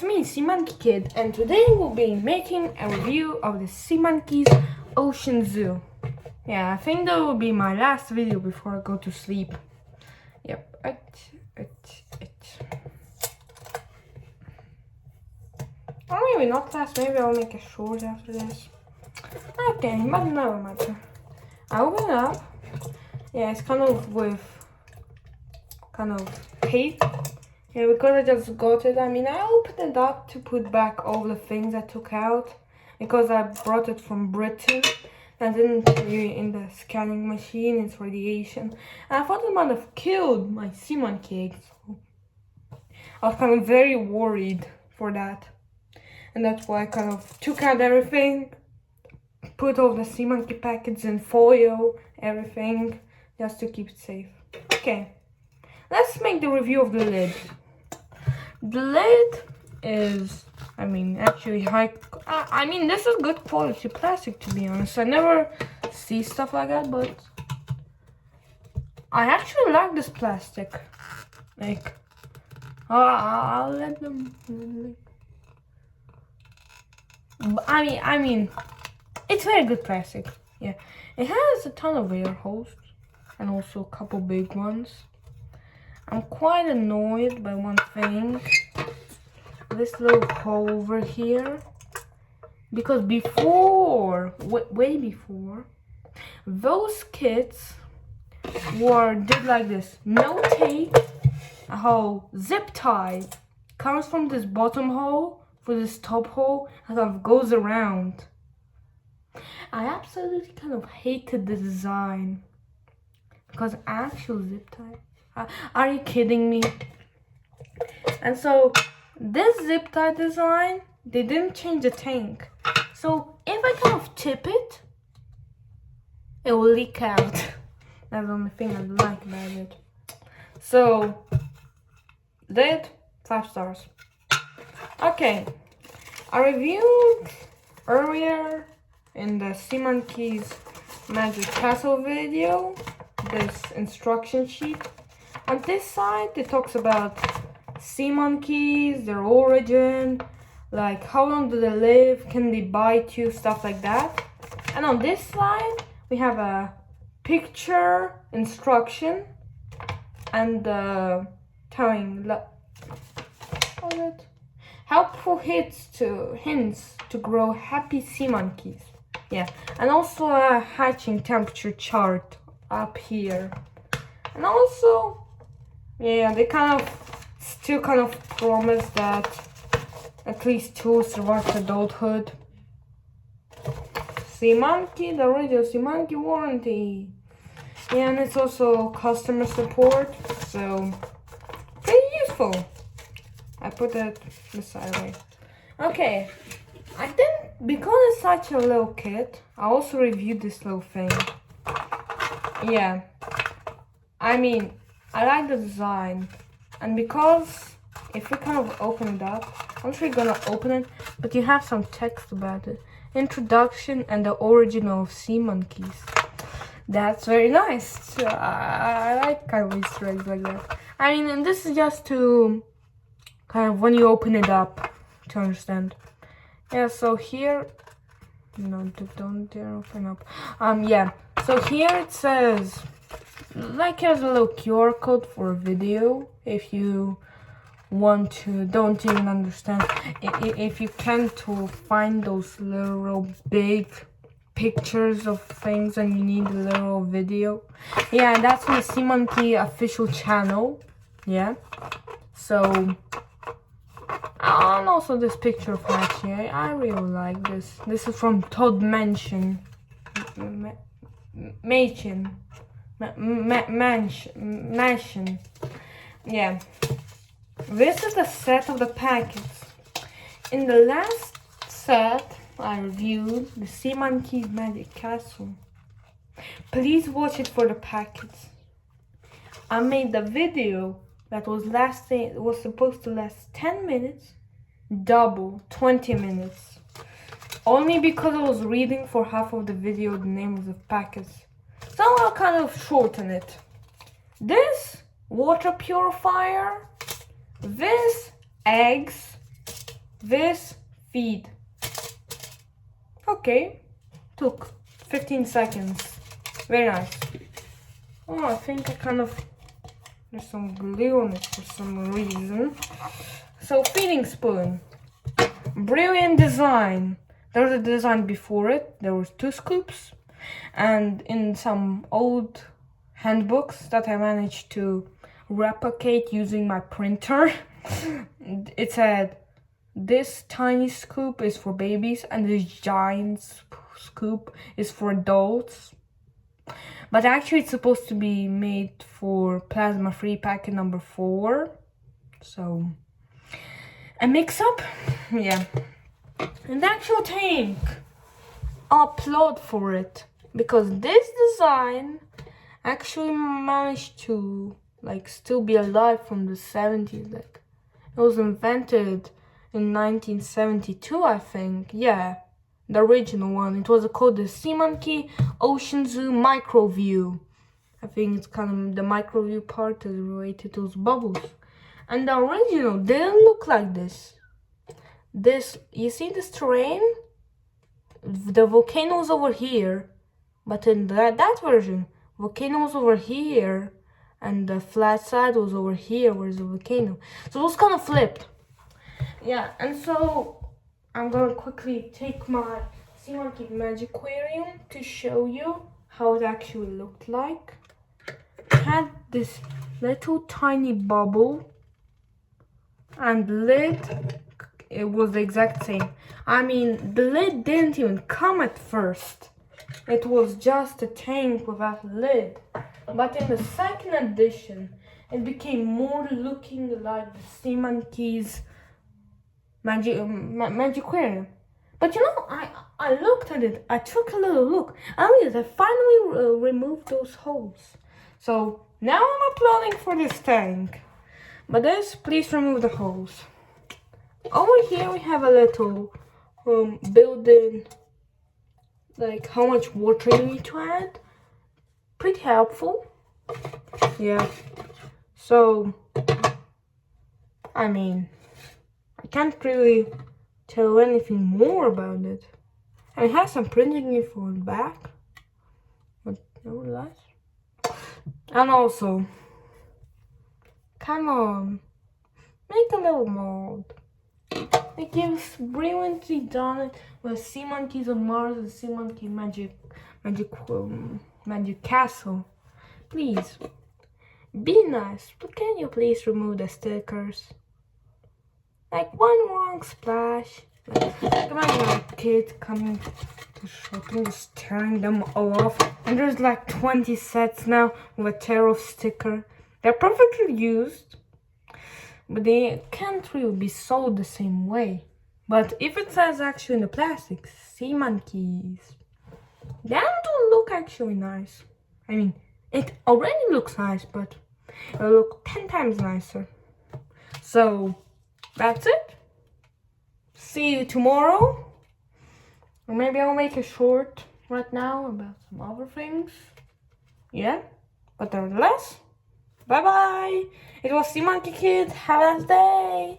It's me, Seamonkey Kid, and today we'll be making a review of the Seamonkey's Ocean Zoo. Yeah, I think that will be my last video before I go to sleep. Yep, or maybe not last, maybe I'll make a short after this. Okay, but no matter. I open it up. Yeah, it's kind of with tape. Yeah, because I just got it. I mean, I opened it up to put back all the things I took out because I brought it from Britain. I didn't put it in the scanning machine. It's radiation. And I thought it might have killed my Seamonkey eggs. I was kind of very worried for that. And that's why I kind of took out everything. Put all the Seamonkey packets in foil, everything, just to keep it safe. Okay, let's make the review of the lid. The lid is, actually high. This is good quality plastic, to be honest. I never see stuff like that, but I actually like this plastic. I'll let them. It's very good plastic. Yeah, it has a ton of air holes and also a couple big ones. I'm quite annoyed by one thing. This little hole over here. Because before, way before, those kits did like this. No tape, a whole zip tie comes from this bottom hole for this top hole and kind of goes around. I absolutely kind of hated the design because actual zip tie. Are you kidding me? And so this zip tie design, they didn't change the tank. So if I kind of tip it, it will leak out. That's the only thing I like about it. So lid, 5 stars. Okay, I reviewed earlier in the Seamonkey's Magic Castle video this instruction sheet. On this side, it talks about Seamonkeys, their origin, like how long do they live, can they bite you, stuff like that. And on this slide, we have a picture instruction and telling helpful hints to grow happy Seamonkeys. Yeah, and also a hatching temperature chart up here. And also, yeah, they still promise that at least 2 survive adulthood. Seamonkey, the original Seamonkey warranty. Yeah, and it's also customer support, so pretty useful. I put it beside me. Okay, because it's such a little kit, I also reviewed this little thing. Yeah, I like the design, and because if we open it up, I'm sure you're gonna open it, but you have some text about it. Introduction and the origin of Seamonkeys. That's very nice. I like Easter eggs like that. And this is just to when you open it up to understand. Yeah, so here, no, don't dare open up. Yeah, so here it says, here's a little QR code for a video if you want to, don't even understand, if you can to find those little big pictures of things and you need a little video. Yeah, and that's on the Seamonkey official channel. Yeah, so and also this picture of Hatchie. I really like this. This is from Todd Mansion. Mansion. Yeah. This is the set of the packets. In the last set, I reviewed the Seamonkey's Magic Castle. Please watch it for the packets. I made the video that was supposed to last 10 minutes, double 20 minutes. Only because I was reading for half of the video the names of packets. So I'll kind of shorten it. This water purifier, this eggs, this, feed. Okay, took 15 seconds. Very nice. Oh, I think there's some glue on it for some reason. So, feeding spoon. Brilliant design. There was a design before it. There was 2 scoops. And in some old handbooks that I managed to replicate using my printer, it said, this tiny scoop is for babies and this giant scoop is for adults. But actually it's supposed to be made for plasma free packet number 4. So a mix up, yeah. And the actual tank, I'll applaud for it because this design actually managed to still be alive from the 70s. Like it was invented in 1972, I think. Yeah, the original one. It was called the SeaMonkey Ocean Zoo Microview. I think it's kind of the microview part is related to those bubbles. And the original didn't look like this. You see this terrain? The volcano was over here, but in that version, volcano was over here, and the flat side was over here, where's the volcano. So it was kind of flipped. Yeah, and so I'm gonna quickly take my SeaMonkey Magiquarium to show you how it actually looked like. It had this little tiny bubble, and the lid, it was the exact same. I mean, the lid didn't even come at first. It was just a tank without a lid. But in the second edition, it became more looking like the SeaMonkey's Magiquarium. But you know, I looked at it. I took a little look. I finally removed those holes. So now I'm applauding for this tank. But please remove the holes. Over here we have a little built-in, like how much water you need to add. Pretty helpful. Yeah. So, I mean, I can't really tell anything more about it. And it has some printing info on the back, but nevertheless. And also, come on, make a little mold. It gives brilliantly done with SeaMonkeys on Mars and SeaMonkey Magic Castle. Please, be nice. But can you please remove the stickers? Like one wrong splash. Like imagine a kid coming to shopping, just tearing them all off. And there's like 20 sets now with a tear off sticker. They're perfectly used, but they can't really be sold the same way. But if it says actually in the plastic, SeaMonkeys, that will look actually nice. I mean, it already looks nice, but it'll look 10 times nicer. So, that's it. See you tomorrow. Or maybe I'll make a short right now about some other things. Yeah, but nevertheless, bye-bye. It was SeaMonkey Kid. Have a nice day.